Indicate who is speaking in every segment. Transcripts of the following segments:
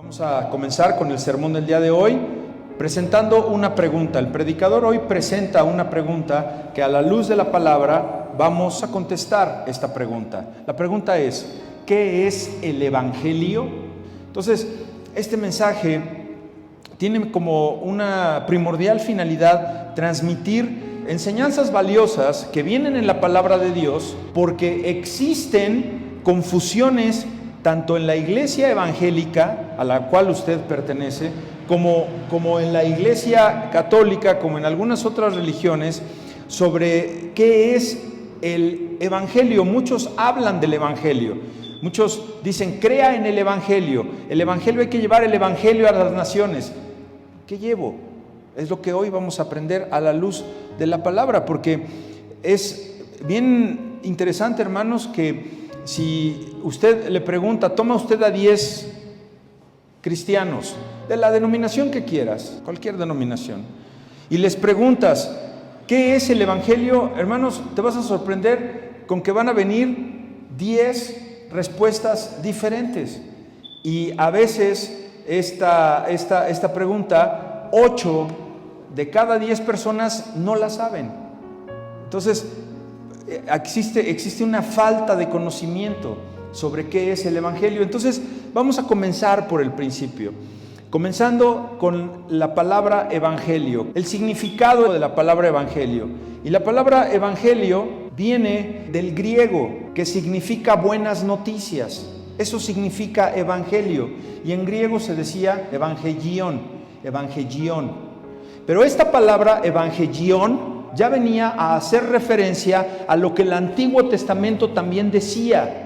Speaker 1: Vamos a comenzar con el sermón del día de hoy presentando una pregunta. El predicador hoy presenta una pregunta que a la luz de la palabra vamos a contestar esta pregunta. La pregunta es, ¿qué es el Evangelio? Entonces, este mensaje tiene como una primordial finalidad transmitir enseñanzas valiosas que vienen en la palabra de Dios, porque existen confusiones tanto en la iglesia evangélica a la cual usted pertenece, como en la iglesia católica, como en algunas otras religiones, sobre qué es el evangelio. Muchos hablan del evangelio, muchos dicen, crea en el evangelio hay que llevar el evangelio a las naciones. ¿Qué llevo? Es lo que hoy vamos a aprender a la luz de la palabra, porque es bien interesante, hermanos, que si usted le pregunta, toma usted a 10 cristianos, de la denominación que quieras, cualquier denominación, y les preguntas, ¿qué es el evangelio? Hermanos, te vas a sorprender con que van a venir 10 respuestas diferentes. Y a veces esta pregunta, 8 de cada 10 personas no la saben. Entonces, existe una falta de conocimiento sobre qué es el evangelio. Entonces, vamos a comenzar por el principio, comenzando con la palabra evangelio, el significado de la palabra evangelio. Y la palabra evangelio viene del griego, que significa buenas noticias. Eso significa evangelio, y en griego se decía evangelion. Pero esta palabra evangelion ya venía a hacer referencia a lo que el Antiguo Testamento también decía,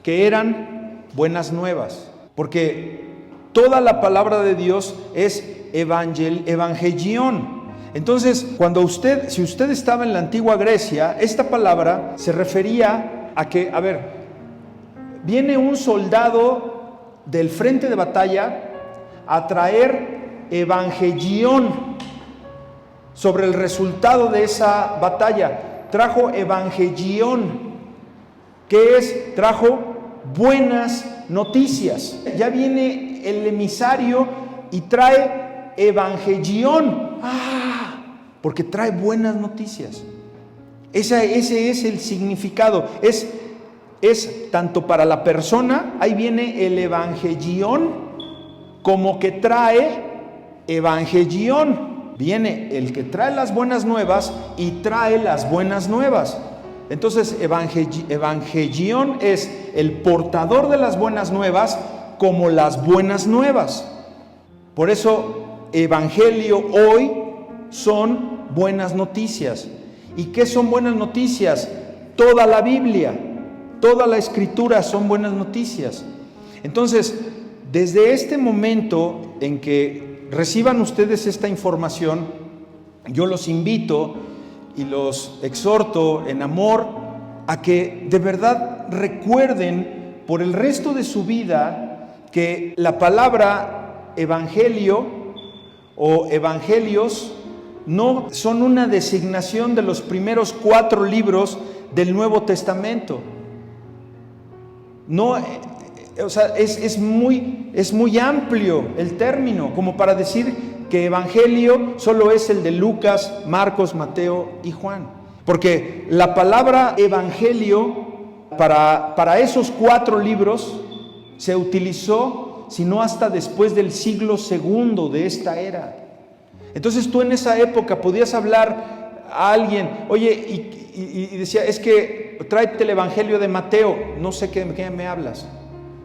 Speaker 1: que eran buenas nuevas, porque toda la palabra de Dios es evangelion. Entonces, si usted estaba en la antigua Grecia, esta palabra se refería a que, viene un soldado del frente de batalla a traer evangelion sobre el resultado de esa batalla. Trajo evangelion, que es, trajo buenas noticias. Ya viene el emisario y trae evangelion, porque trae buenas noticias. Ese es el significado. Es tanto para la persona, ahí viene el evangelion, como que trae evangelion. Viene el que trae las buenas nuevas y trae las buenas nuevas. Entonces, evangelion es el portador de las buenas nuevas como las buenas nuevas. Por eso, evangelio hoy son buenas noticias. ¿Y qué son buenas noticias? Toda la Biblia, toda la Escritura son buenas noticias. Entonces, desde este momento en que reciban ustedes esta información, yo los invito y los exhorto en amor a que de verdad recuerden por el resto de su vida que la palabra evangelio o evangelios no son una designación de los primeros 4 libros del Nuevo Testamento. No, es muy amplio el término, como para decir que evangelio solo es el de Lucas, Marcos, Mateo y Juan. Porque la palabra evangelio para esos 4 libros se utilizó, sino hasta después del siglo II de esta era. Entonces tú en esa época podías hablar a alguien, oye, y decía, es que tráete el evangelio de Mateo. No sé qué me hablas.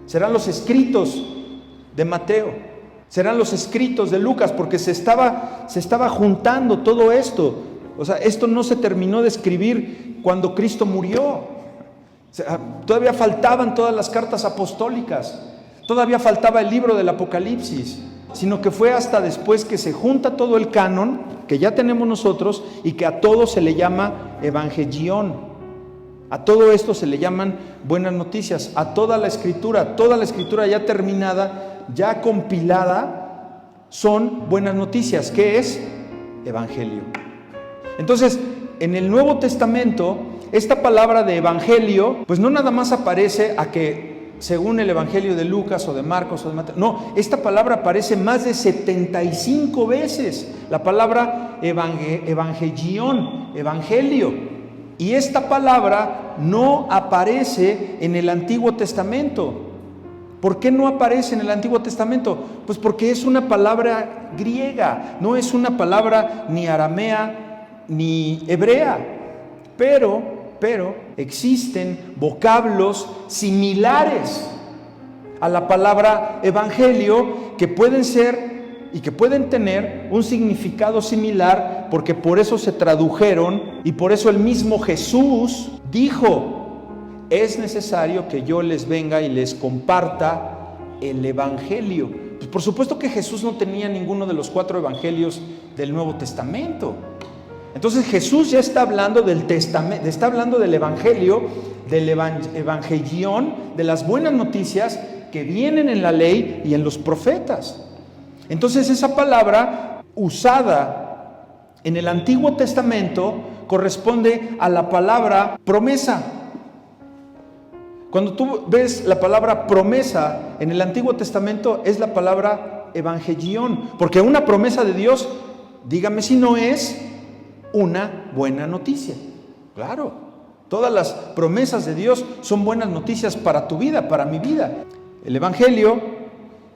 Speaker 1: Serán los escritos de Mateo, serán los escritos de Lucas, porque se estaba juntando todo esto. O sea, esto no se terminó de escribir cuando Cristo murió. O sea, todavía faltaban todas las cartas apostólicas, todavía faltaba el libro del Apocalipsis, sino que fue hasta después que se junta todo el canon que ya tenemos nosotros y que a todo se le llama evangelion. A todo esto se le llaman buenas noticias, a toda la escritura ya terminada, ya compilada, son buenas noticias. ¿Qué es? Evangelio. Entonces, en el Nuevo Testamento, esta palabra de evangelio, pues no nada más aparece a que según el Evangelio de Lucas o de Marcos o de Mateo. No, esta palabra aparece más de 75 veces. La palabra evangelión, evangelio. Y esta palabra no aparece en el Antiguo Testamento. ¿Por qué no aparece en el Antiguo Testamento? Pues porque es una palabra griega, no es una palabra ni aramea ni hebrea. Pero existen vocablos similares a la palabra evangelio que pueden ser y que pueden tener un significado similar, porque por eso se tradujeron y por eso el mismo Jesús dijo: es necesario que yo les venga y les comparta el evangelio. Pues por supuesto que Jesús no tenía ninguno de los 4 evangelios del Nuevo Testamento. Entonces Jesús ya está hablando del testamento, está hablando del evangelio, del evangelión, de las buenas noticias que vienen en la ley y en los profetas. Entonces esa palabra usada en el Antiguo Testamento corresponde a la palabra promesa. Cuando tú ves la palabra promesa en el Antiguo Testamento, es la palabra evangelión, porque una promesa de Dios, dígame si no es una buena noticia. Claro, todas las promesas de Dios son buenas noticias para tu vida, para mi vida. El evangelio,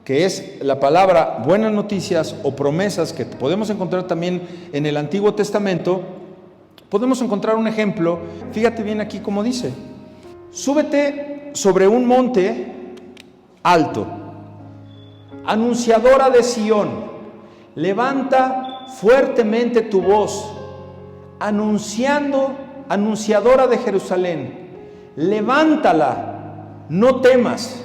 Speaker 1: que es la palabra buenas noticias o promesas, que podemos encontrar también en el Antiguo Testamento, podemos encontrar un ejemplo. Fíjate bien aquí cómo dice: súbete sobre un monte alto, anunciadora de Sión, levanta fuertemente tu voz, anunciadora de Jerusalén, levántala, no temas.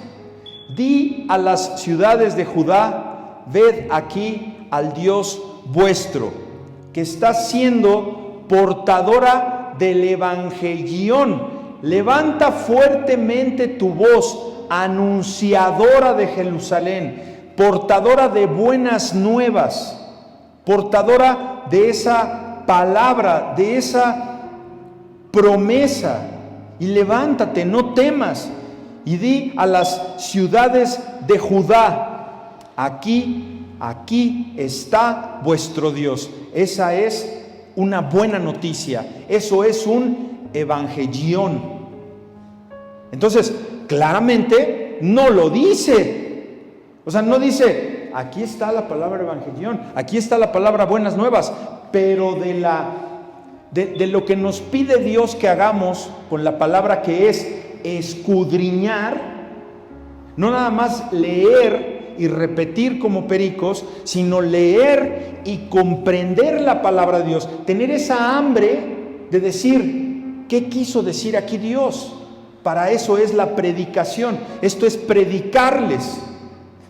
Speaker 1: Di a las ciudades de Judá: ved aquí al Dios vuestro, que está siendo portadora del evangelión. Levanta fuertemente tu voz, anunciadora de Jerusalén, portadora de buenas nuevas, portadora de esa palabra, de esa promesa. Y levántate, no temas, y di a las ciudades de Judá: aquí está vuestro Dios. Esa es una buena noticia, eso es un evangelión. Entonces, claramente no lo dice. O sea, no dice: aquí está la palabra evangelión, aquí está la palabra buenas nuevas, pero de lo que nos pide Dios que hagamos con la palabra, que es escudriñar, no nada más leer y repetir como pericos, sino leer y comprender la palabra de Dios, tener esa hambre de decir: ¿qué quiso decir aquí Dios? Para eso es la predicación. Esto es predicarles,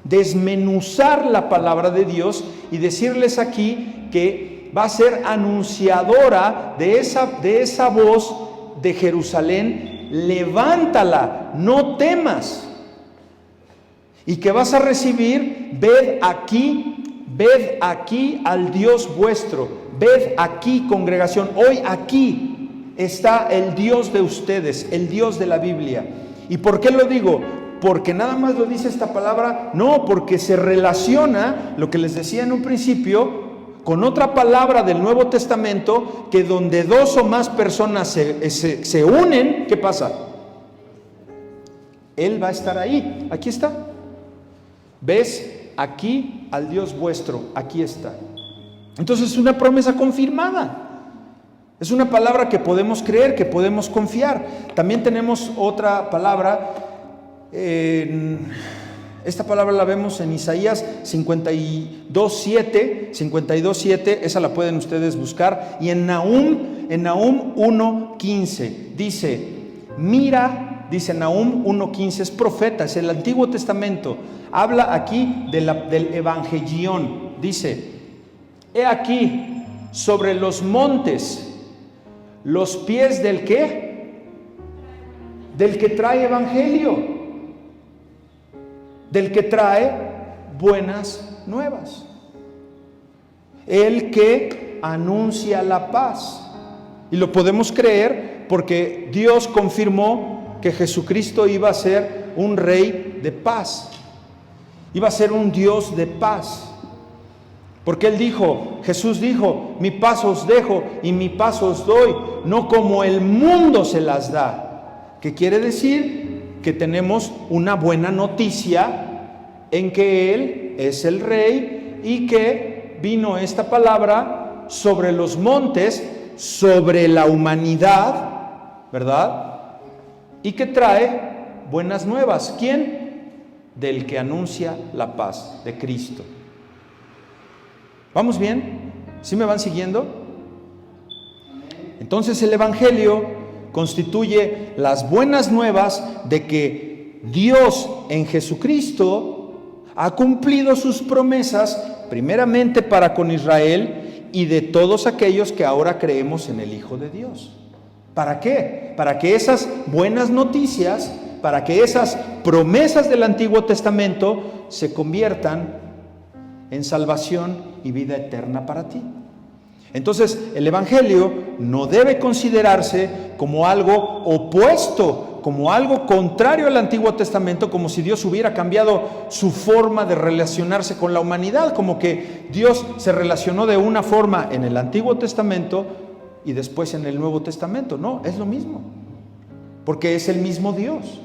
Speaker 1: desmenuzar la palabra de Dios y decirles aquí que va a ser anunciadora de esa voz de Jerusalén: levántala, no temas. Y que vas a recibir: ved aquí al Dios vuestro, ved aquí, congregación, hoy aquí está el Dios de ustedes, el Dios de la Biblia. ¿Y por qué lo digo? Porque nada más lo dice esta palabra, no, porque se relaciona, lo que les decía en un principio, con otra palabra del Nuevo Testamento, que donde 2 o más personas se unen, ¿qué pasa? Él va a estar ahí. Aquí está. ¿Ves? Aquí al Dios vuestro, aquí está. Entonces es una promesa confirmada. Es una palabra que podemos creer, que podemos confiar. También tenemos otra palabra. Esta palabra la vemos en Isaías 52:7, esa la pueden ustedes buscar. Y en Nahum 1:15 dice: mira, dice Nahum 1:15, es profeta, es el Antiguo Testamento. Habla aquí del evangelión. Dice: he aquí sobre los montes los pies del ¿qué? Del que trae evangelio, del que trae buenas nuevas, el que anuncia la paz. Y lo podemos creer porque Dios confirmó que Jesucristo iba a ser un rey de paz, iba a ser un Dios de paz. Porque Jesús dijo, mi paz os dejo y mi paz os doy, no como el mundo se las da. ¿Qué quiere decir? Que tenemos una buena noticia en que Él es el Rey y que vino esta palabra sobre los montes, sobre la humanidad, ¿verdad? Y que trae buenas nuevas. ¿Quién? Del que anuncia la paz, de Cristo. ¿Vamos bien? ¿Sí me van siguiendo? Entonces el Evangelio constituye las buenas nuevas de que Dios en Jesucristo ha cumplido sus promesas, primeramente para con Israel y de todos aquellos que ahora creemos en el Hijo de Dios. ¿Para qué? Para que esas buenas noticias, para que esas promesas del Antiguo Testamento se conviertan en salvación y vida eterna para ti. Entonces, el Evangelio no debe considerarse como algo opuesto, como algo contrario al Antiguo Testamento, como si Dios hubiera cambiado su forma de relacionarse con la humanidad, como que Dios se relacionó de una forma en el Antiguo Testamento y después en el Nuevo Testamento. No, es lo mismo, porque es el mismo Dios.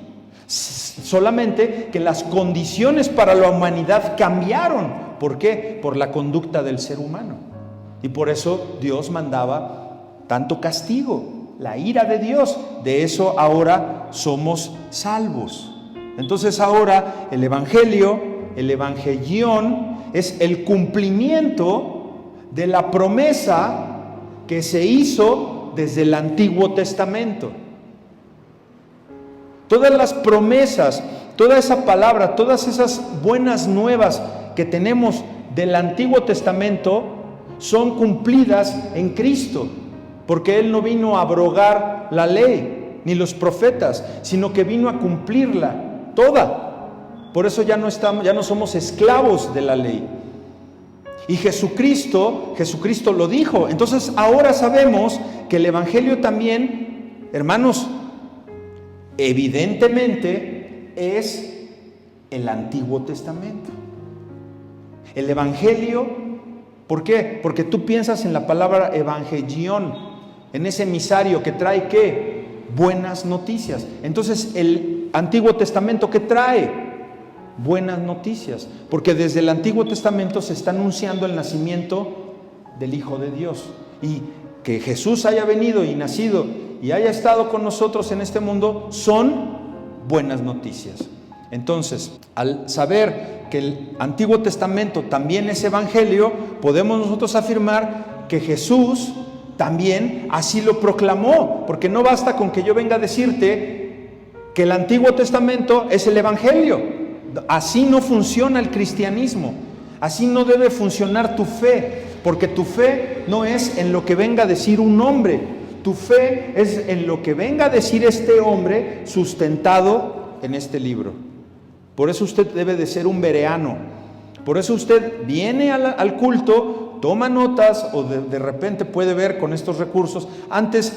Speaker 1: Solamente que las condiciones para la humanidad cambiaron. ¿Por qué? Por la conducta del ser humano. Y por eso Dios mandaba tanto castigo, la ira de Dios. De eso ahora somos salvos. Entonces ahora el Evangelio, el Evangelión, es el cumplimiento de la promesa que se hizo desde el Antiguo Testamento. Todas las promesas, toda esa palabra, todas esas buenas nuevas que tenemos del Antiguo Testamento son cumplidas en Cristo, porque Él no vino a abrogar la ley ni los profetas, sino que vino a cumplirla toda. Por eso ya no somos esclavos de la ley. Y Jesucristo lo dijo. Entonces ahora sabemos que el Evangelio también, hermanos, evidentemente es el Antiguo Testamento. El Evangelio, ¿por qué? Porque tú piensas en la palabra evangelión, en ese emisario que trae ¿qué? Buenas noticias. Entonces el Antiguo Testamento, ¿qué trae? Buenas noticias, porque desde el Antiguo Testamento se está anunciando el nacimiento del Hijo de Dios, y que Jesús haya venido y nacido y haya estado con nosotros en este mundo son buenas noticias. Entonces, al saber que el Antiguo Testamento también es Evangelio, podemos nosotros afirmar que Jesús también así lo proclamó, porque no basta con que yo venga a decirte que el Antiguo Testamento es el Evangelio. Así no funciona el cristianismo, así no debe funcionar tu fe, porque tu fe no es en lo que venga a decir un hombre, tu fe es en lo que venga a decir este hombre sustentado en este libro. Por eso usted debe de ser un bereano, por eso usted viene al culto, toma notas o de repente puede ver con estos recursos. Antes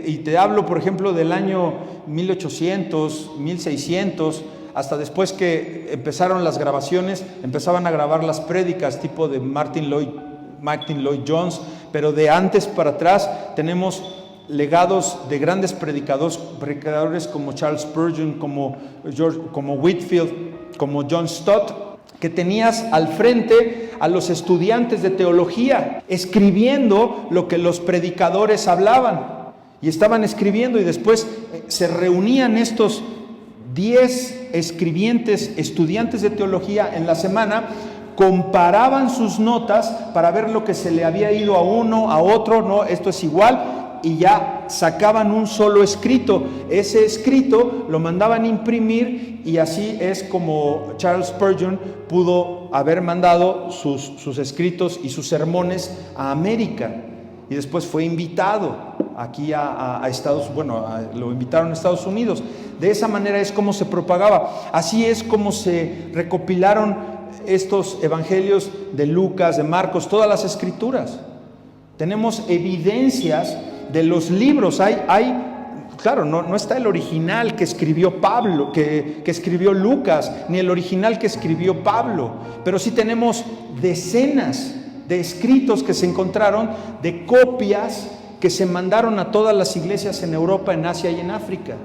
Speaker 1: y te hablo por ejemplo del año 1800, 1600, hasta después que empezaron las grabaciones, empezaban a grabar las prédicas tipo de Martin Lloyd Jones, pero de antes para atrás tenemos legados de grandes predicadores como Charles Spurgeon, como Whitefield, como John Stott, que tenías al frente a los estudiantes de teología escribiendo lo que los predicadores hablaban, y estaban escribiendo, y después se reunían estos 10 estudiantes de teología en la semana, comparaban sus notas para ver lo que se le había ido a uno, a otro, no, esto es igual, y ya sacaban un solo escrito. Ese escrito lo mandaban imprimir, y así es como Charles Spurgeon pudo haber mandado sus escritos y sus sermones a América, y después fue invitado aquí a lo invitaron a Estados Unidos. De esa manera es como se propagaba, así es como se recopilaron estos evangelios de Lucas, de Marcos, todas las escrituras. Tenemos evidencias de los libros, hay claro, no está el original que escribió Pablo, que escribió Lucas, ni el original que escribió Pablo, pero sí tenemos decenas de escritos que se encontraron, de copias que se mandaron a todas las iglesias en Europa, en Asia y en África.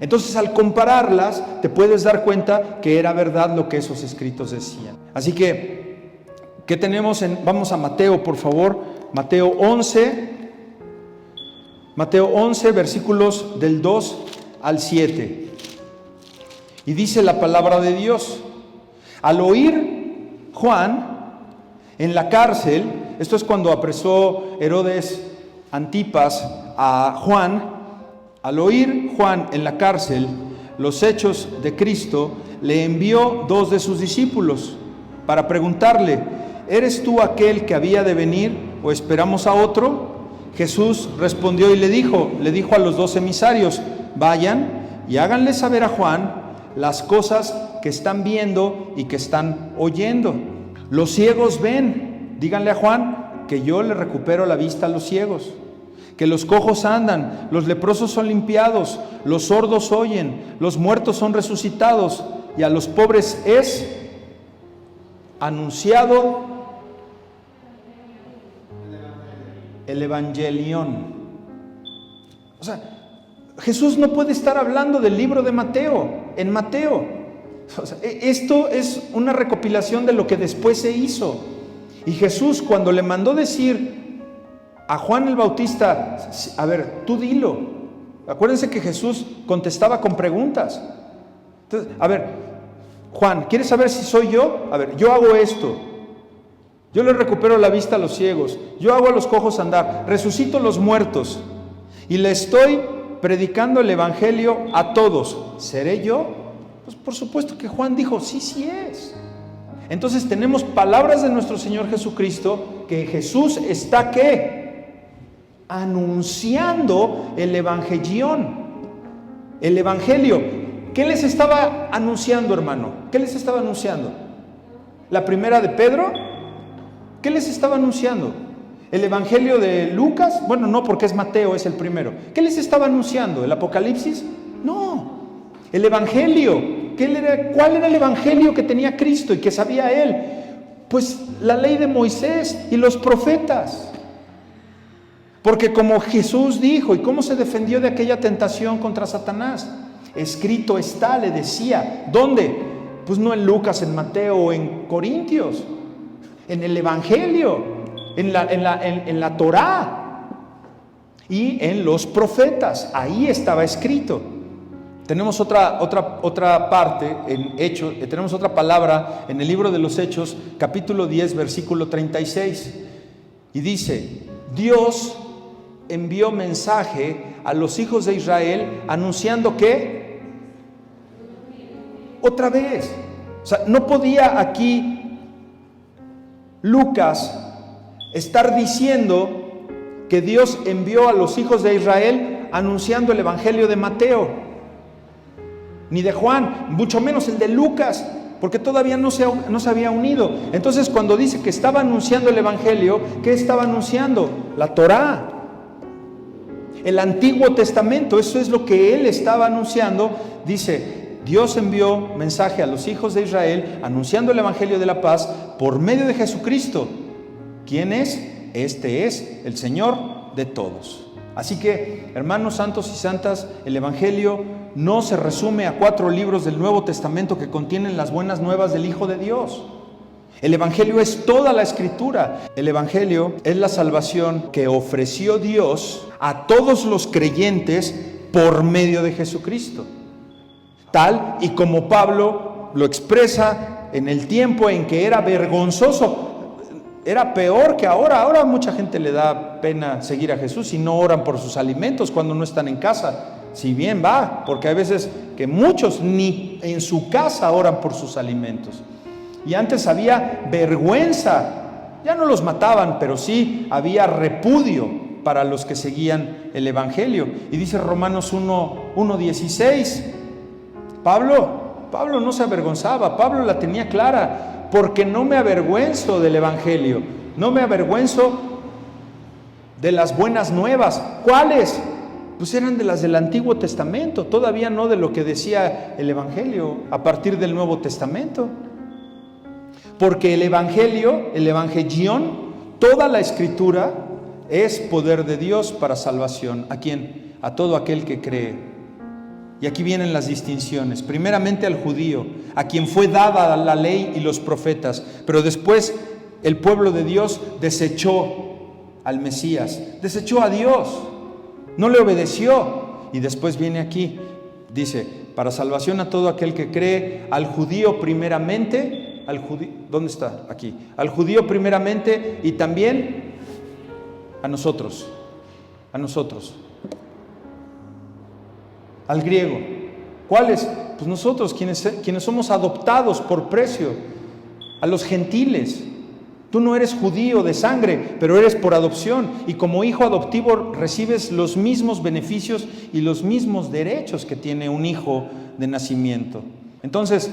Speaker 1: Entonces, al compararlas, te puedes dar cuenta que era verdad lo que esos escritos decían. Así que, ¿qué tenemos? Vamos a Mateo, por favor. Mateo 11, versículos del 2 al 7. Y dice la palabra de Dios: al oír Juan en la cárcel, esto es cuando apresó Herodes Antipas a Juan, al oír Juan en la cárcel los hechos de Cristo, le envió 2 de sus discípulos para preguntarle: ¿eres tú aquel que había de venir o esperamos a otro? Jesús respondió y le dijo a los 2 emisarios: vayan y háganle saber a Juan las cosas que están viendo y que están oyendo. Los ciegos ven, díganle a Juan que yo le recupero la vista a los ciegos, que los cojos andan, los leprosos son limpiados, los sordos oyen, los muertos son resucitados, y a los pobres es anunciado el Evangelión. O sea, Jesús no puede estar hablando del libro de Mateo, en Mateo. O sea, esto es una recopilación de lo que después se hizo. Y Jesús, cuando le mandó decir a Juan el Bautista: a ver, tú dilo. Acuérdense que Jesús contestaba con preguntas. Entonces, a ver, Juan, ¿quieres saber si soy yo? A ver, yo hago esto. Yo le recupero la vista a los ciegos, yo hago a los cojos andar, resucito los muertos y le estoy predicando el evangelio a todos. ¿Seré yo? Pues por supuesto que Juan dijo: sí es. Entonces tenemos palabras de nuestro Señor Jesucristo, que Jesús está ¿qué? Anunciando el evangelión, el evangelio. ¿Qué les estaba anunciando, hermano? ¿Qué les estaba anunciando? ¿La primera de Pedro? ¿Qué les estaba anunciando? ¿El evangelio de Lucas? Bueno, no, porque es Mateo, es el primero. ¿Qué les estaba anunciando? ¿El Apocalipsis? No, el evangelio. ¿Cuál era el evangelio que tenía Cristo y que sabía Él? Pues la ley de Moisés y los profetas. Porque como Jesús dijo, y cómo se defendió de aquella tentación contra Satanás, escrito está, le decía. ¿Dónde? Pues no en Lucas, en Mateo o en Corintios, en el evangelio, en la Torá y en los profetas. Ahí estaba escrito. Tenemos otra parte en Hechos, tenemos otra palabra en el libro de los Hechos, capítulo 10, versículo 36. Y dice: Dios envió mensaje a los hijos de Israel anunciando que otra vez. O sea, no podía aquí Lucas estar diciendo que Dios envió a los hijos de Israel anunciando el evangelio de Mateo, ni de Juan, mucho menos el de Lucas, porque todavía no se había unido. Entonces, cuando dice que estaba anunciando el evangelio, ¿qué estaba anunciando? La Torá, el Antiguo Testamento. Eso es lo que él estaba anunciando. Dice: Dios envió mensaje a los hijos de Israel anunciando el evangelio de la paz por medio de Jesucristo. ¿Quién es? Este es el Señor de todos. Así que, hermanos santos y santas, el evangelio no se resume a 4 libros del Nuevo Testamento que contienen las buenas nuevas del Hijo de Dios. El evangelio es toda la escritura. El evangelio es la salvación que ofreció Dios a todos los creyentes por medio de Jesucristo. Tal y como Pablo lo expresa en el tiempo en que era vergonzoso. Era peor que ahora. Ahora a mucha gente le da pena seguir a Jesús y no oran por sus alimentos cuando no están en casa. Si bien va, porque hay veces que muchos ni en su casa oran por sus alimentos. Y antes había vergüenza. Ya no los mataban, pero sí había repudio para los que seguían el evangelio. Y dice Romanos 1:16, Pablo no se avergonzaba. Pablo la tenía clara. Porque no me avergüenzo del evangelio, no me avergüenzo de las buenas nuevas. ¿Cuáles? pues eran de las del Antiguo Testamento, todavía no de lo que decía el Evangelio a partir del Nuevo Testamento. Porque el Evangelio, el Evangelión, toda la Escritura es poder de Dios para salvación. ¿A quién? A todo aquel que cree. Y aquí vienen las distinciones. Primeramente al judío, a quien fue dada la ley y los profetas, pero después el pueblo de Dios desechó al Mesías, desechó a Dios, no le obedeció. Y después viene aquí, dice, para salvación a todo aquel que cree, al judío primeramente, ¿dónde está? Aquí. Al judío primeramente y también a nosotros. Al griego. ¿Cuáles? Pues nosotros, quienes somos adoptados por precio. A los gentiles. Tú no eres judío de sangre, pero eres por adopción. Y como hijo adoptivo recibes los mismos beneficios y los mismos derechos que tiene un hijo de nacimiento. Entonces,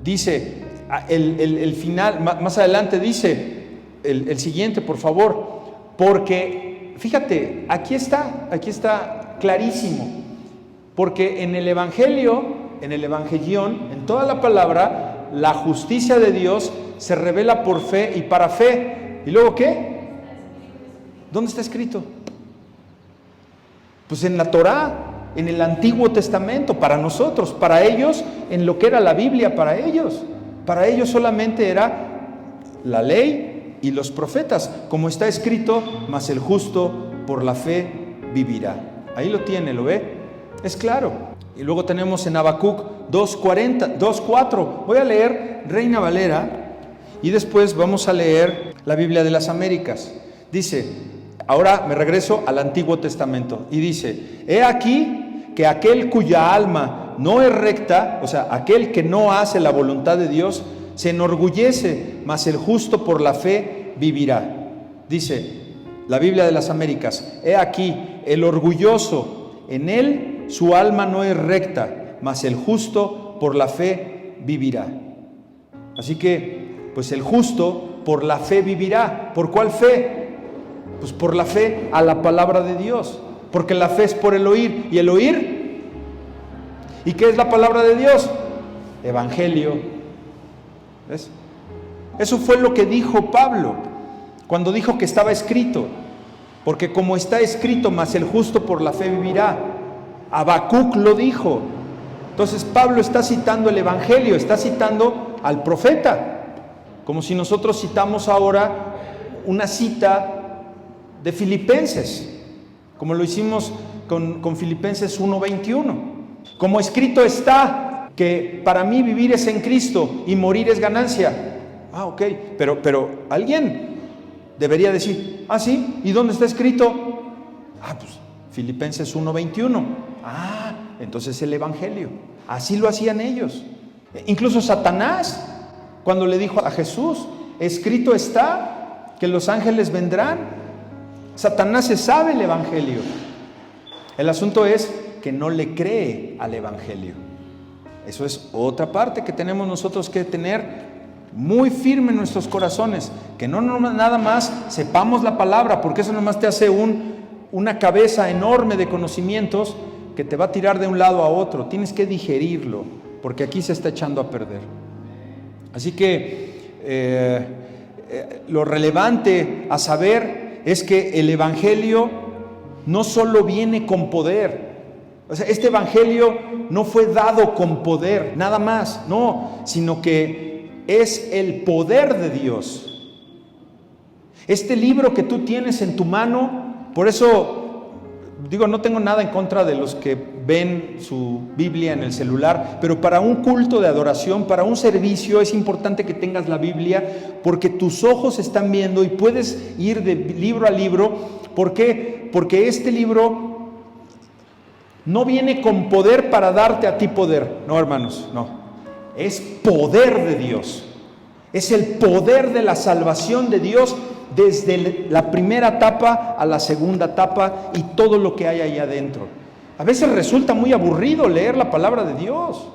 Speaker 1: dice el final, más adelante dice el siguiente, por favor, porque fíjate, aquí está clarísimo, porque en el Evangelio, en el Evangelión, en toda la palabra, la justicia de Dios se revela por fe y para fe. ¿Y luego qué? ¿Dónde está escrito? Pues en la Torá, en el Antiguo Testamento, para nosotros, para ellos, en lo que era la Biblia para ellos. Para ellos solamente era la ley y los profetas, como está escrito, mas el justo por la fe vivirá. Ahí lo tiene, ¿lo ve? Es claro. Y luego tenemos en Habacuc 2:4. Voy a leer Reina Valera y después vamos a leer la Biblia de las Américas. Dice, ahora me regreso al Antiguo Testamento y dice, he aquí que aquel cuya alma no es recta, o sea, aquel que no hace la voluntad de Dios, se enorgullece, mas el justo por la fe vivirá. Dice la Biblia de las Américas, he aquí, el orgulloso, en él su alma no es recta, mas el justo por la fe vivirá. Así que, pues el justo por la fe vivirá. ¿Por cuál fe? Pues por la fe a la palabra de Dios, porque la fe es por el oír, y el oír. ¿Y qué es la palabra de Dios? Evangelio. ¿Ves? Eso fue lo que dijo Pablo cuando dijo que estaba escrito, porque como está escrito, mas el justo por la fe vivirá. Habacuc lo dijo. Entonces Pablo está citando el Evangelio, está citando al profeta, como si nosotros citamos ahora una cita de Filipenses, como lo hicimos con Filipenses 1:21. Como escrito está, que para mí vivir es en Cristo y morir es ganancia. Ok, pero alguien debería decir, sí, ¿y dónde está escrito? Pues Filipenses 1:21. Entonces el Evangelio. Así lo hacían ellos. Incluso Satanás, cuando le dijo a Jesús, escrito está que los ángeles vendrán. Satanás se sabe el Evangelio. El asunto es que no le cree al Evangelio. Eso es otra parte que tenemos nosotros que tener muy firme en nuestros corazones, que no nada más sepamos la palabra, porque eso nomás te hace una cabeza enorme de conocimientos que te va a tirar de un lado a otro. Tienes que digerirlo, porque aquí se está echando a perder. Así que lo relevante a saber es que el Evangelio no solo viene con poder. O sea, este Evangelio no fue dado con poder, nada más, no, sino que es el poder de Dios. Este libro que tú tienes en tu mano, por eso digo, no tengo nada en contra de los que ven su Biblia en el celular, pero para un culto de adoración, para un servicio, es importante que tengas la Biblia, porque tus ojos están viendo y puedes ir de libro a libro. ¿Por qué? Porque este libro no viene con poder para darte a ti poder. No, hermanos, no. Es poder de Dios. Es el poder de la salvación de Dios desde la primera etapa a la segunda etapa y todo lo que hay ahí adentro. A veces resulta muy aburrido leer la palabra de Dios.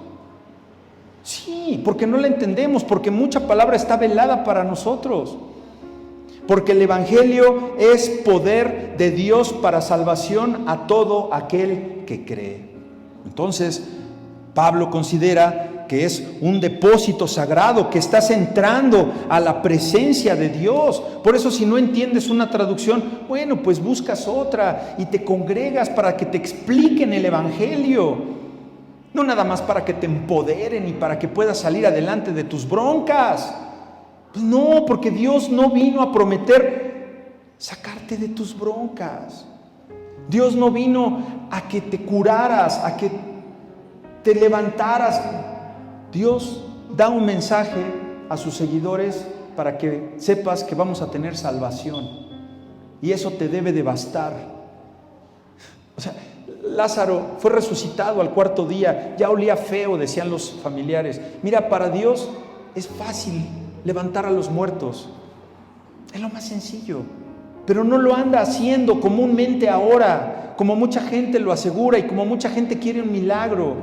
Speaker 1: Sí, porque no la entendemos, porque mucha palabra está velada para nosotros. Porque el Evangelio es poder de Dios para salvación a todo aquel que cree. Entonces, Pablo considera que es un depósito sagrado, que estás entrando a la presencia de Dios. Por eso, si no entiendes una traducción, bueno, pues buscas otra y te congregas para que te expliquen el Evangelio. No nada más para que te empoderen y para que puedas salir adelante de tus broncas. Pues no, porque Dios no vino a prometer sacarte de tus broncas. Dios no vino a que te curaras, a que te levantaras. Dios da un mensaje a sus seguidores para que sepas que vamos a tener salvación. Y eso te debe de bastar. O sea, Lázaro fue resucitado al cuarto día, ya olía feo, decían los familiares. Mira, para Dios es fácil levantar a los muertos. Es lo más sencillo. Pero no lo anda haciendo comúnmente ahora, como mucha gente lo asegura y como mucha gente quiere un milagro.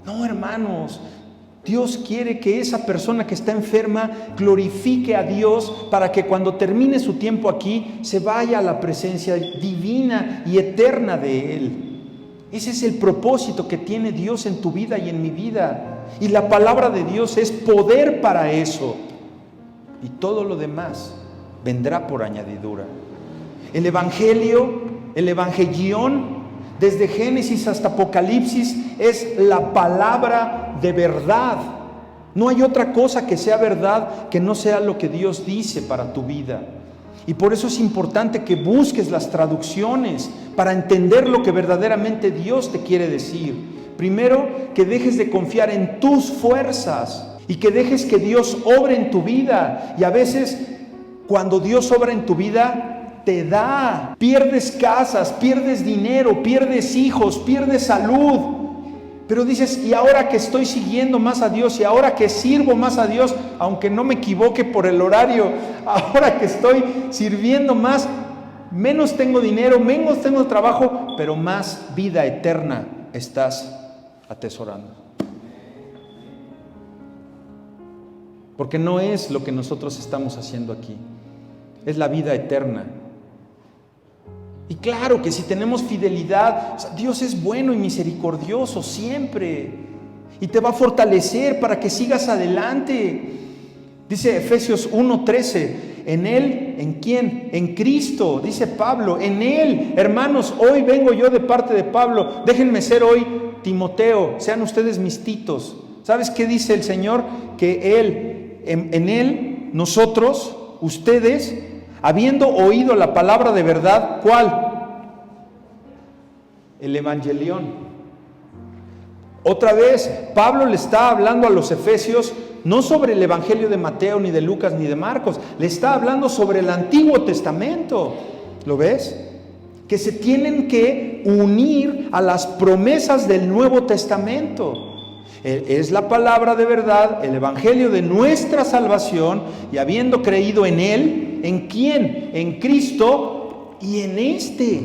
Speaker 1: No, hermanos, Dios quiere que esa persona que está enferma glorifique a Dios para que cuando termine su tiempo aquí se vaya a la presencia divina y eterna de Él. Ese es el propósito que tiene Dios en tu vida y en mi vida. Y la palabra de Dios es poder para eso. Y todo lo demás vendrá por añadidura. El Evangelio, el Evangelión, desde Génesis hasta Apocalipsis, es la palabra de verdad. No hay otra cosa que sea verdad que no sea lo que Dios dice para tu vida. Y por eso es importante que busques las traducciones para entender lo que verdaderamente Dios te quiere decir. Primero, que dejes de confiar en tus fuerzas y que dejes que Dios obre en tu vida. Y a veces, cuando Dios obra en tu vida, te da, pierdes casas, pierdes dinero, pierdes hijos, pierdes salud, pero dices, y ahora que estoy siguiendo más a Dios y ahora que sirvo más a Dios, aunque no me equivoque por el horario, ahora que estoy sirviendo más, menos tengo dinero, menos tengo trabajo, pero más vida eterna estás atesorando. Porque no es lo que nosotros estamos haciendo aquí, es la vida eterna. Y claro que si tenemos fidelidad, o sea, Dios es bueno y misericordioso siempre. Y te va a fortalecer para que sigas adelante. Dice Efesios 1:13, en Él, ¿en quién? En Cristo, dice Pablo, en Él. Hermanos, hoy vengo yo de parte de Pablo. Déjenme ser hoy Timoteo, sean ustedes mis titos. ¿Sabes qué dice el Señor? Que Él, en Él, nosotros, ustedes, habiendo oído la palabra de verdad, ¿cuál? El Evangelión. Otra vez, Pablo le está hablando a los efesios no sobre el Evangelio de Mateo, ni de Lucas, ni de Marcos. Le está hablando sobre el Antiguo Testamento. ¿Lo ves? Que se tienen que unir a las promesas del Nuevo Testamento. Es la palabra de verdad, el Evangelio de nuestra salvación, y habiendo creído en Él, ¿en quién? En Cristo y en este.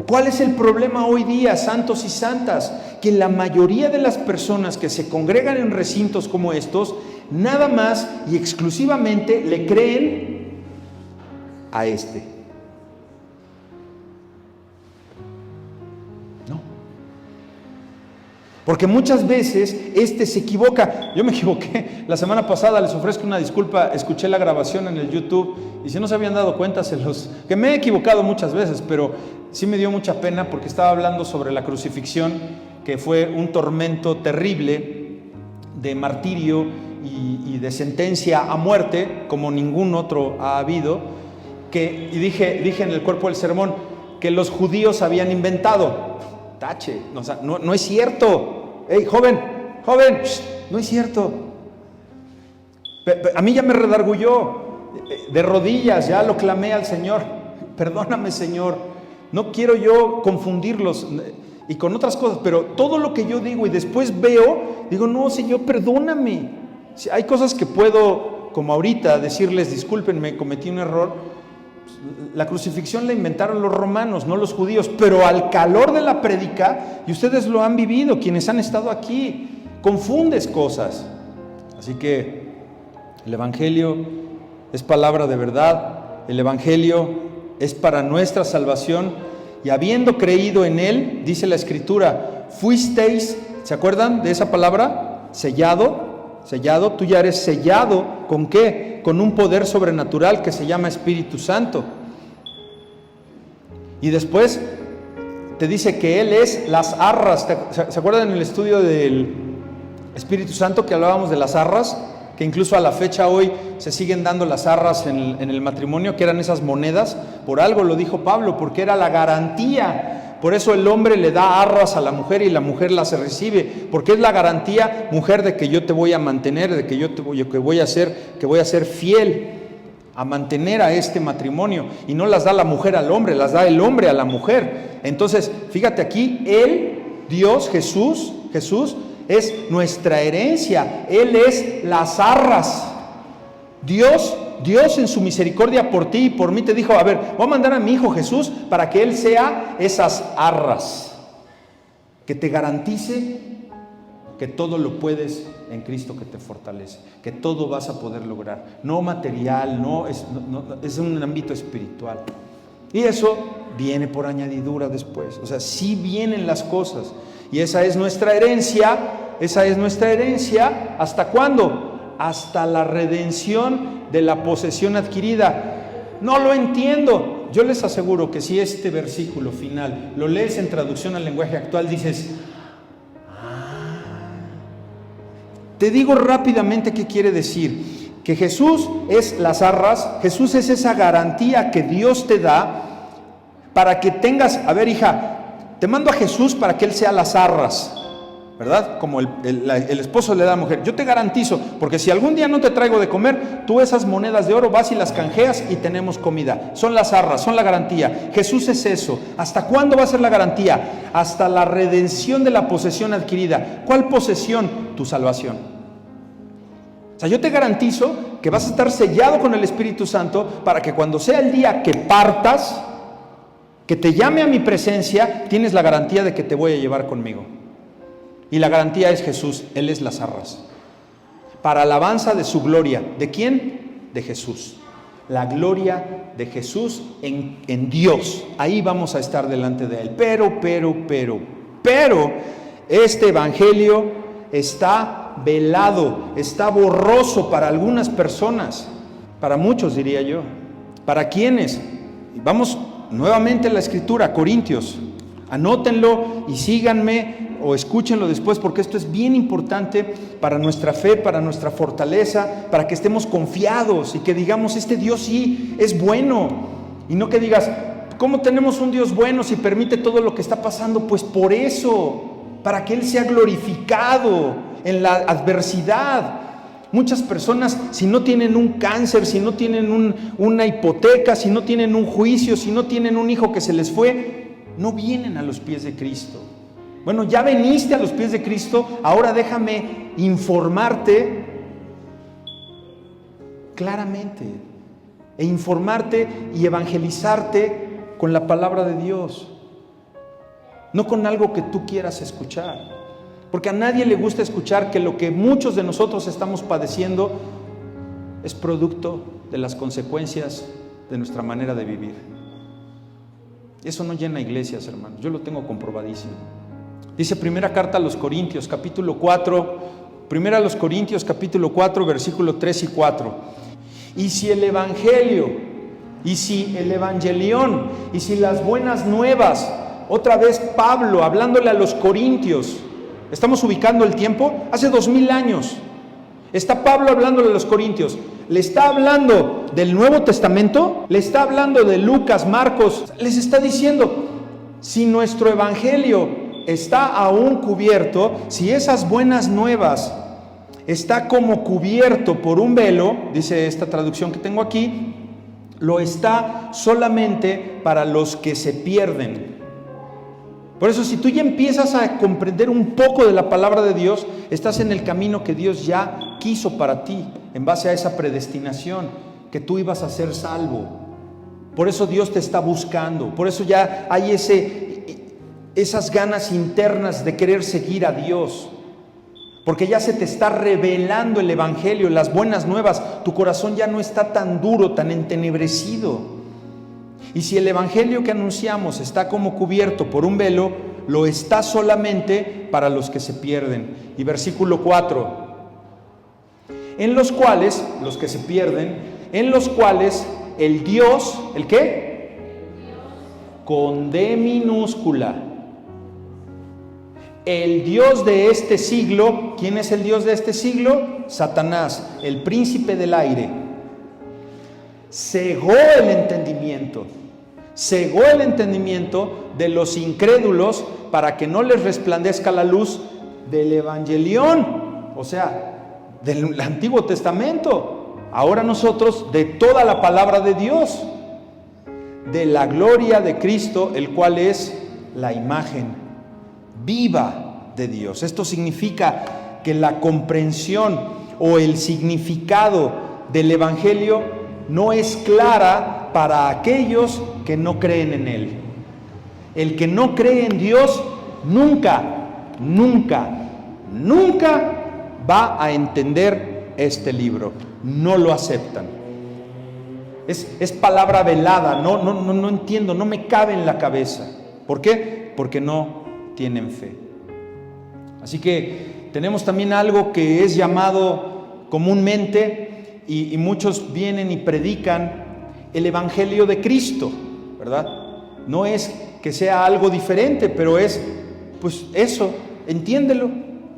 Speaker 1: ¿Cuál es el problema hoy día, santos y santas? Que la mayoría de las personas que se congregan en recintos como estos, nada más y exclusivamente le creen a este. Porque muchas veces se equivoca. Yo me equivoqué. La semana pasada, les ofrezco una disculpa, escuché la grabación en el YouTube y si no se habían dado cuenta, que me he equivocado muchas veces, pero sí me dio mucha pena porque estaba hablando sobre la crucifixión, que fue un tormento terrible de martirio y de sentencia a muerte, como ningún otro ha habido, y dije en el cuerpo del sermón que los judíos habían inventado. Tache, o sea, no es cierto. Hey, joven, no es cierto. A mí ya me redargulló, de rodillas, ya lo clamé al Señor. Perdóname, Señor, no quiero yo confundirlos y con otras cosas, pero todo lo que yo digo y después digo, no, Señor, perdóname. Si hay cosas que puedo, como ahorita, decirles, discúlpenme, cometí un error. La crucifixión la inventaron los romanos, no los judíos, pero al calor de la prédica, y ustedes lo han vivido, quienes han estado aquí, confundes cosas. Así que el Evangelio es palabra de verdad, el Evangelio es para nuestra salvación y habiendo creído en Él, dice la Escritura, fuisteis, ¿se acuerdan de esa palabra? Sellado, tú ya eres sellado, ¿con qué? Con un poder sobrenatural que se llama Espíritu Santo. Y después te dice que Él es las arras. ¿Se acuerdan en el estudio del Espíritu Santo que hablábamos de las arras? Que incluso a la fecha hoy se siguen dando las arras en el matrimonio, que eran esas monedas. Por algo lo dijo Pablo, porque era la garantía. Por eso el hombre le da arras a la mujer y la mujer las recibe, porque es la garantía, mujer, de que yo te voy a mantener, de que voy a ser fiel a mantener a este matrimonio. Y no las da la mujer al hombre, las da el hombre a la mujer. Entonces, fíjate aquí, Él, Dios, Jesús es nuestra herencia. Él es las arras. Dios en su misericordia por ti y por mí te dijo, a ver, voy a mandar a mi hijo Jesús para que Él sea esas arras, que te garantice que todo lo puedes en Cristo que te fortalece, que todo vas a poder lograr, no material, es un ámbito espiritual. Y eso viene por añadidura después, o sea, sí vienen las cosas. Y esa es nuestra herencia, ¿hasta cuándo? Hasta la redención de la posesión adquirida. No lo entiendo. Yo les aseguro que si este versículo final lo lees en traducción al lenguaje actual, dices, te digo rápidamente qué quiere decir. Que Jesús es las arras, Jesús es esa garantía que Dios te da para que tengas, a ver, hija, te mando a Jesús para que Él sea las arras, ¿verdad? Como el esposo le da a la mujer. Yo te garantizo, porque si algún día no te traigo de comer, tú esas monedas de oro vas y las canjeas y tenemos comida. Son las arras, son la garantía. Jesús es eso. ¿Hasta cuándo va a ser la garantía? Hasta la redención de la posesión adquirida. ¿Cuál posesión? Tu salvación. O sea, yo te garantizo que vas a estar sellado con el Espíritu Santo para que cuando sea el día que partas, que te llame a mi presencia, tienes la garantía de que te voy a llevar conmigo. Y la garantía es Jesús, Él es las arras. Para alabanza de su gloria. ¿De quién? De Jesús. La gloria de Jesús en Dios. Ahí vamos a estar delante de Él. Pero, este evangelio está velado, está borroso para algunas personas. Para muchos, diría yo. ¿Para quiénes? Vamos nuevamente a la Escritura, Corintios. Anótenlo y síganme o escúchenlo después, porque esto es bien importante para nuestra fe, para nuestra fortaleza, para que estemos confiados y que digamos, este Dios sí es bueno. Y no que digas, ¿cómo tenemos un Dios bueno si permite todo lo que está pasando? Pues por eso, para que Él sea glorificado en la adversidad. Muchas personas, si no tienen un cáncer, si no tienen una hipoteca, si no tienen un juicio, si no tienen un hijo que se les fue, no vienen a los pies de Cristo. Bueno, ya veniste a los pies de Cristo, ahora déjame informarte claramente, e informarte y evangelizarte con la palabra de Dios, no con algo que tú quieras escuchar. Porque a nadie le gusta escuchar que lo que muchos de nosotros estamos padeciendo es producto de las consecuencias de nuestra manera de vivir. Eso no llena iglesias, hermanos. Yo lo tengo comprobadísimo. Dice primera carta a los Corintios, capítulo 4, primera a los Corintios, capítulo 4, versículo 3 y 4. Y si el evangelio, y si el evangelión, y si las buenas nuevas, otra vez Pablo hablándole a los Corintios. ¿Estamos ubicando el tiempo? Hace 2000 años. Está Pablo hablándole a los Corintios. Le está hablando del Nuevo Testamento, le está hablando de Lucas, Marcos. Les está diciendo, si nuestro evangelio está aún cubierto, si esas buenas nuevas está como cubierto por un velo, dice esta traducción que tengo aquí, lo está solamente para los que se pierden. Por eso, si tú ya empiezas a comprender un poco de la palabra de Dios, estás en el camino que Dios ya quiso para ti, en base a esa predestinación, que tú ibas a ser salvo. Por eso Dios te está buscando, por eso ya hay esas ganas internas de querer seguir a Dios. Porque ya se te está revelando el Evangelio, las buenas nuevas. Tu corazón ya no está tan duro, tan entenebrecido. Y si el Evangelio que anunciamos está como cubierto por un velo, lo está solamente para los que se pierden. Y versículo 4. En los cuales, los que se pierden, en los cuales el Dios, ¿el qué? Con D minúscula. El Dios de este siglo, ¿quién es el Dios de este siglo? Satanás, el príncipe del aire. Cegó el entendimiento de los incrédulos para que no les resplandezca la luz del Evangelión, o sea, del Antiguo Testamento. Ahora nosotros, de toda la palabra de Dios, de la gloria de Cristo, el cual es la imagen viva de Dios. Esto significa que la comprensión o el significado del Evangelio no es clara para aquellos que no creen en Él. El que no cree en Dios nunca va a entender este libro. No lo aceptan. Es palabra velada, no entiendo, no me cabe en la cabeza. ¿Por qué? Porque no tienen fe. Así que tenemos también algo que es llamado comúnmente, y muchos vienen y predican el Evangelio de Cristo, ¿verdad? No es que sea algo diferente, pero es, pues eso, entiéndelo.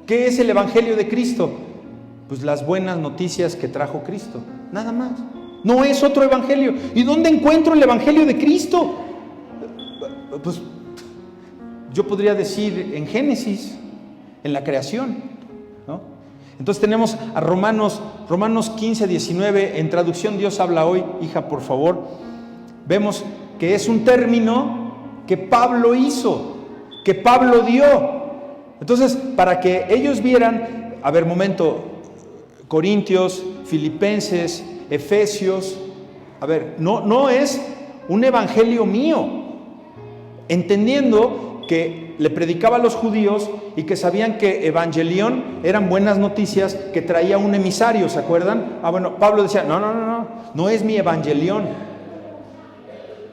Speaker 1: ¿Qué es el Evangelio de Cristo? Pues las buenas noticias que trajo Cristo, nada más. No es otro evangelio. ¿Y dónde encuentro el Evangelio de Cristo? Pues yo podría decir en Génesis, en la creación, ¿no? Entonces tenemos a Romanos 15, 19, en traducción Dios habla hoy, hija, por favor. Vemos que es un término que Pablo hizo, que Pablo dio. Entonces, para que ellos vieran, a ver, momento, Corintios, Filipenses, Efesios, a ver, no es un evangelio mío, entendiendo que le predicaba a los judíos y que sabían que evangelión eran buenas noticias que traía un emisario, ¿se acuerdan? Bueno, Pablo decía, no es mi evangelión,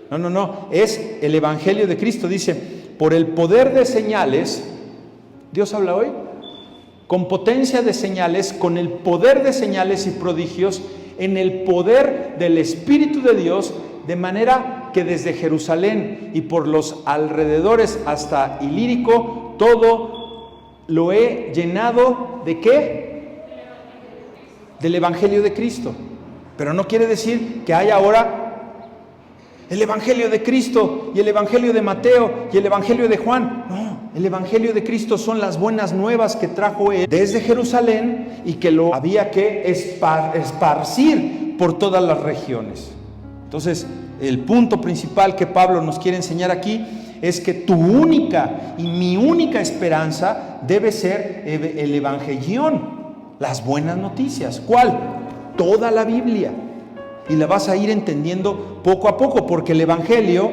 Speaker 1: no, es el evangelio de Cristo. Dice, por el poder de señales, Dios habla hoy, con potencia de señales, con el poder de señales y prodigios, en el poder del Espíritu de Dios, de manera que desde Jerusalén y por los alrededores hasta Ilírico, todo lo he llenado, ¿de qué? Del Evangelio de Cristo. Pero no quiere decir que haya ahora el Evangelio de Cristo y el Evangelio de Mateo y el Evangelio de Juan. No, el Evangelio de Cristo son las buenas nuevas que trajo Él desde Jerusalén y que lo había que esparcir por todas las regiones. Entonces, el punto principal que Pablo nos quiere enseñar aquí es que tu única y mi única esperanza debe ser el Evangelión, las buenas noticias. ¿Cuál? Toda la Biblia. Y la vas a ir entendiendo poco a poco, porque el Evangelio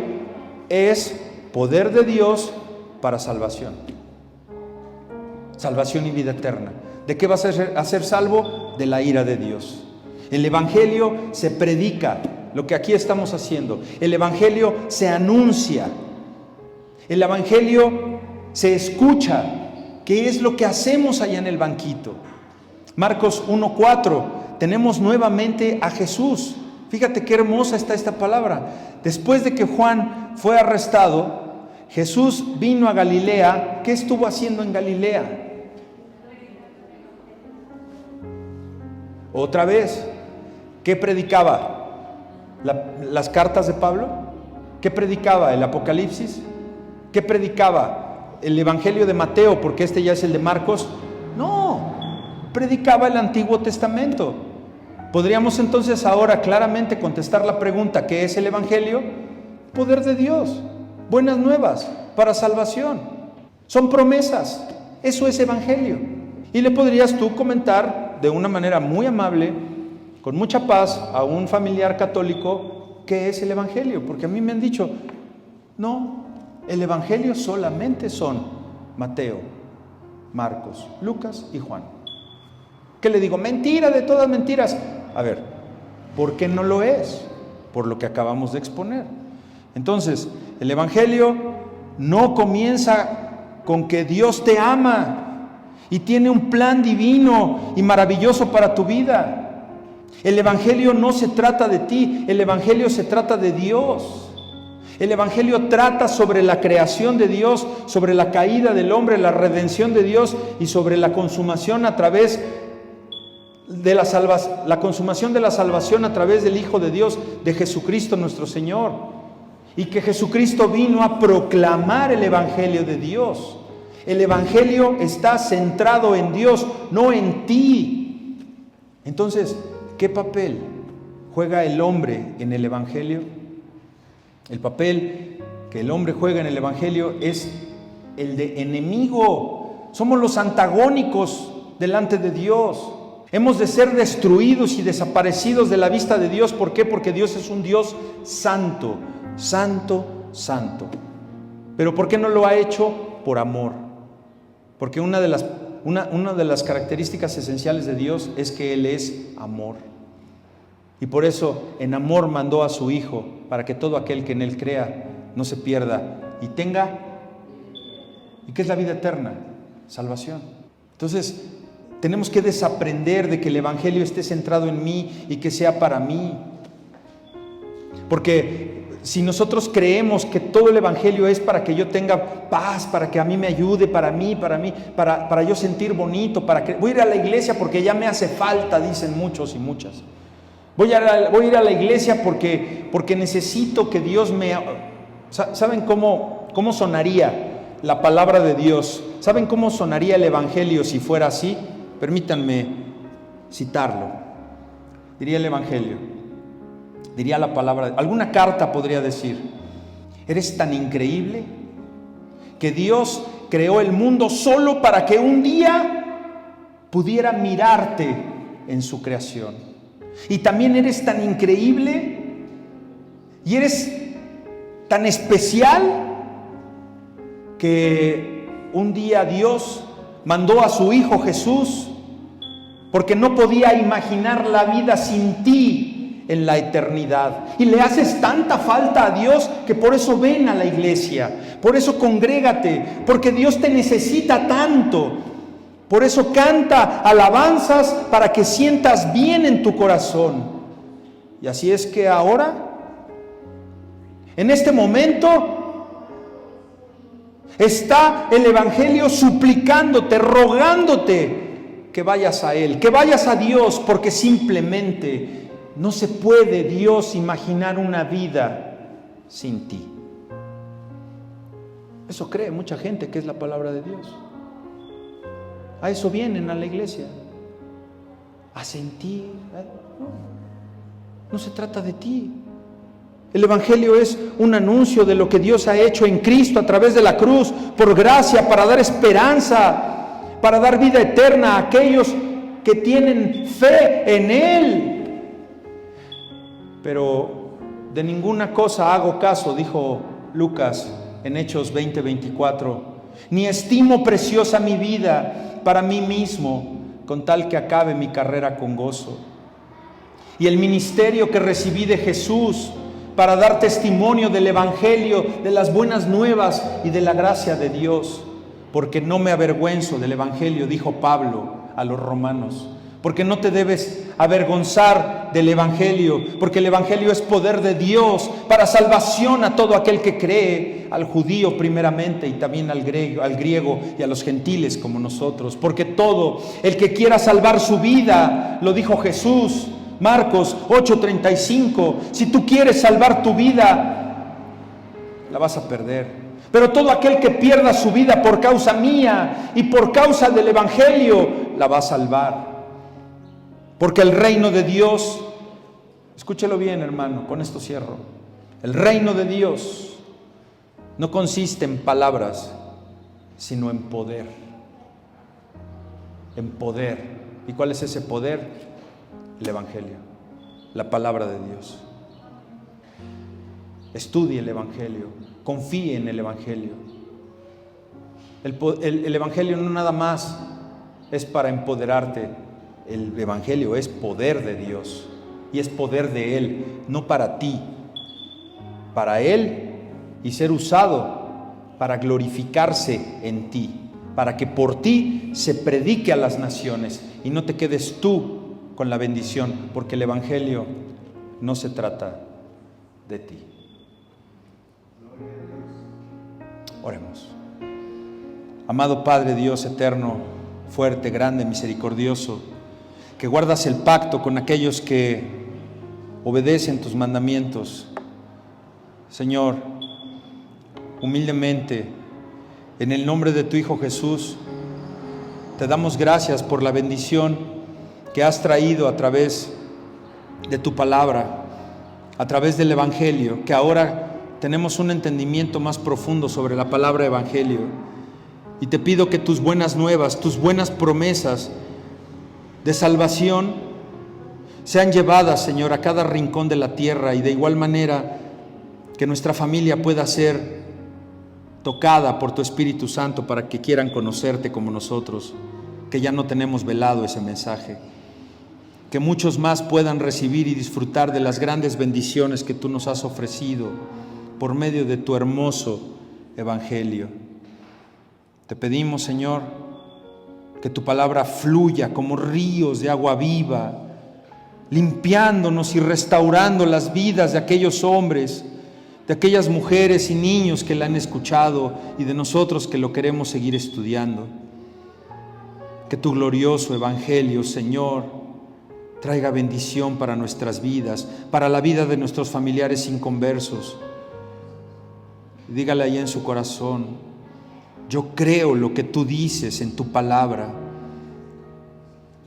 Speaker 1: es poder de Dios para salvación. Salvación y vida eterna. ¿De qué vas a ser salvo? De la ira de Dios. El Evangelio se predica, lo que aquí estamos haciendo. El Evangelio se anuncia. El Evangelio se escucha. ¿Qué es lo que hacemos allá en el banquito? Marcos 1:4, tenemos nuevamente a Jesús. Fíjate qué hermosa está esta palabra. Después de que Juan fue arrestado, Jesús vino a Galilea. ¿Qué estuvo haciendo en Galilea? Otra vez, ¿qué predicaba? ¿Las cartas de Pablo? ¿Qué predicaba? ¿El Apocalipsis? ¿Qué predicaba? ¿El Evangelio de Mateo? Porque este ya es el de Marcos. No, predicaba el Antiguo Testamento. Podríamos entonces ahora claramente contestar la pregunta: ¿qué es el Evangelio? Poder de Dios, buenas nuevas para salvación, son promesas, eso es Evangelio. Y le podrías tú comentar de una manera muy amable, con mucha paz, a un familiar católico, ¿qué es el Evangelio? Porque a mí me han dicho, no, el Evangelio solamente son Mateo, Marcos, Lucas y Juan. ¿Qué le digo? Mentira de todas mentiras. A ver, ¿por qué no lo es? Por lo que acabamos de exponer. Entonces, el Evangelio no comienza con que Dios te ama y tiene un plan divino y maravilloso para tu vida. El Evangelio no se trata de ti, el Evangelio se trata de Dios. El Evangelio trata sobre la creación de Dios, sobre la caída del hombre, la redención de Dios y sobre la consumación a través de la consumación de la salvación a través del Hijo de Dios, de Jesucristo nuestro Señor. Y que Jesucristo vino a proclamar el Evangelio de Dios. El Evangelio está centrado en Dios, no en ti. Entonces, ¿qué papel juega el hombre en el Evangelio? El papel que el hombre juega en el Evangelio es el de enemigo. Somos los antagónicos delante de Dios. Hemos de ser destruidos y desaparecidos de la vista de Dios. ¿Por qué? Porque Dios es un Dios santo, santo, santo. ¿Pero por qué no lo ha hecho? Por amor. Porque una de las características esenciales de Dios es que Él es amor. Y por eso en amor mandó a su Hijo, para que todo aquel que en Él crea no se pierda y tenga, ¿y qué es la vida eterna? Salvación. Entonces, tenemos que desaprender de que el Evangelio esté centrado en mí y que sea para mí. Porque si nosotros creemos que todo el Evangelio es para que yo tenga paz, para que a mí me ayude, para yo sentir bonito, voy a ir a la iglesia porque ya me hace falta, dicen muchos y muchas. Voy a ir a la iglesia porque necesito que Dios me... ¿Saben cómo sonaría la palabra de Dios? ¿Saben cómo sonaría el Evangelio si fuera así? Permítanme citarlo. Diría el Evangelio, diría la palabra, alguna carta podría decir: eres tan increíble que Dios creó el mundo solo para que un día pudiera mirarte en su creación. Y también eres tan increíble y eres tan especial que un día Dios mandó a su Hijo Jesús porque no podía imaginar la vida sin ti en la eternidad. Y le haces tanta falta a Dios que por eso ven a la iglesia, por eso congrégate, porque Dios te necesita tanto. Por eso canta alabanzas para que sientas bien en tu corazón. Y así es que ahora, en este momento, está el Evangelio suplicándote, rogándote que vayas a Él, que vayas a Dios, porque simplemente no se puede Dios imaginar una vida sin ti. Eso cree mucha gente que es la palabra de Dios. A eso vienen a la iglesia, a sentir. No se trata de ti. El Evangelio es un anuncio de lo que Dios ha hecho en Cristo a través de la cruz, por gracia, para dar esperanza, para dar vida eterna a aquellos que tienen fe en Él. Pero de ninguna cosa hago caso, dijo Lucas en Hechos 20:24, ni estimo preciosa mi vida para mí mismo, con tal que acabe mi carrera con gozo. Y el ministerio que recibí de Jesús para dar testimonio del Evangelio, de las buenas nuevas y de la gracia de Dios, porque no me avergüenzo del Evangelio, dijo Pablo a los romanos. Porque no te debes avergonzar del Evangelio, porque el Evangelio es poder de Dios para salvación a todo aquel que cree, al judío primeramente y también al griego y a los gentiles como nosotros. Porque todo el que quiera salvar su vida, lo dijo Jesús, Marcos 8:35, si tú quieres salvar tu vida, la vas a perder. Pero todo aquel que pierda su vida por causa mía y por causa del Evangelio, la va a salvar. Porque el reino de Dios, escúchelo bien, hermano, con esto cierro. El reino de Dios no consiste en palabras, sino en poder. En poder. ¿Y cuál es ese poder? El Evangelio, la palabra de Dios. Estudie el Evangelio, confíe en el Evangelio. El Evangelio no nada más es para empoderarte. El Evangelio es poder de Dios y es poder de Él, no para ti, para Él, y ser usado para glorificarse en ti, para que por ti se predique a las naciones y no te quedes tú con la bendición, porque el Evangelio no se trata de ti. Oremos. Amado Padre Dios eterno, fuerte, grande, misericordioso, que guardas el pacto con aquellos que obedecen tus mandamientos. Señor, humildemente, en el nombre de tu Hijo Jesús, te damos gracias por la bendición que has traído a través de tu palabra, a través del Evangelio, que ahora tenemos un entendimiento más profundo sobre la palabra Evangelio. Y te pido que tus buenas nuevas, tus buenas promesas de salvación sean llevadas, Señor, a cada rincón de la tierra, y de igual manera que nuestra familia pueda ser tocada por tu Espíritu Santo para que quieran conocerte como nosotros, que ya no tenemos velado ese mensaje. Que muchos más puedan recibir y disfrutar de las grandes bendiciones que tú nos has ofrecido por medio de tu hermoso Evangelio. Te pedimos, Señor, que tu palabra fluya como ríos de agua viva, limpiándonos y restaurando las vidas de aquellos hombres, de aquellas mujeres y niños que la han escuchado y de nosotros que lo queremos seguir estudiando. Que tu glorioso Evangelio, Señor, traiga bendición para nuestras vidas, para la vida de nuestros familiares inconversos. Dígale ahí en su corazón: yo creo lo que tú dices en tu palabra.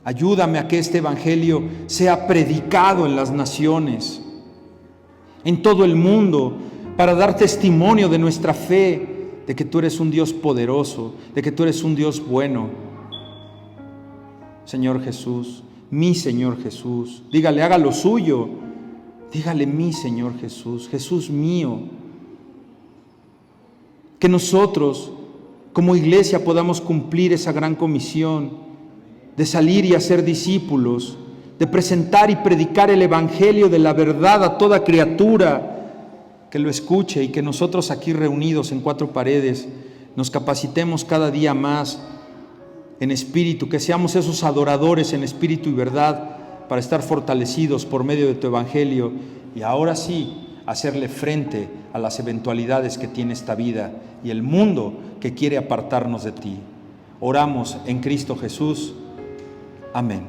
Speaker 1: Ayúdame a que este Evangelio sea predicado en las naciones, en todo el mundo, para dar testimonio de nuestra fe, de que tú eres un Dios poderoso, de que tú eres un Dios bueno. Señor Jesús, mi Señor Jesús, dígale, haga lo suyo. Dígale, mi Señor Jesús, Jesús mío. Que nosotros, como iglesia, podamos cumplir esa gran comisión de salir y hacer discípulos, de presentar y predicar el Evangelio de la verdad a toda criatura que lo escuche, y que nosotros aquí reunidos en cuatro paredes nos capacitemos cada día más en espíritu, que seamos esos adoradores en espíritu y verdad para estar fortalecidos por medio de tu Evangelio y ahora sí hacerle frente a las eventualidades que tiene esta vida y el mundo que quiere apartarnos de ti. Oramos en Cristo Jesús. Amén.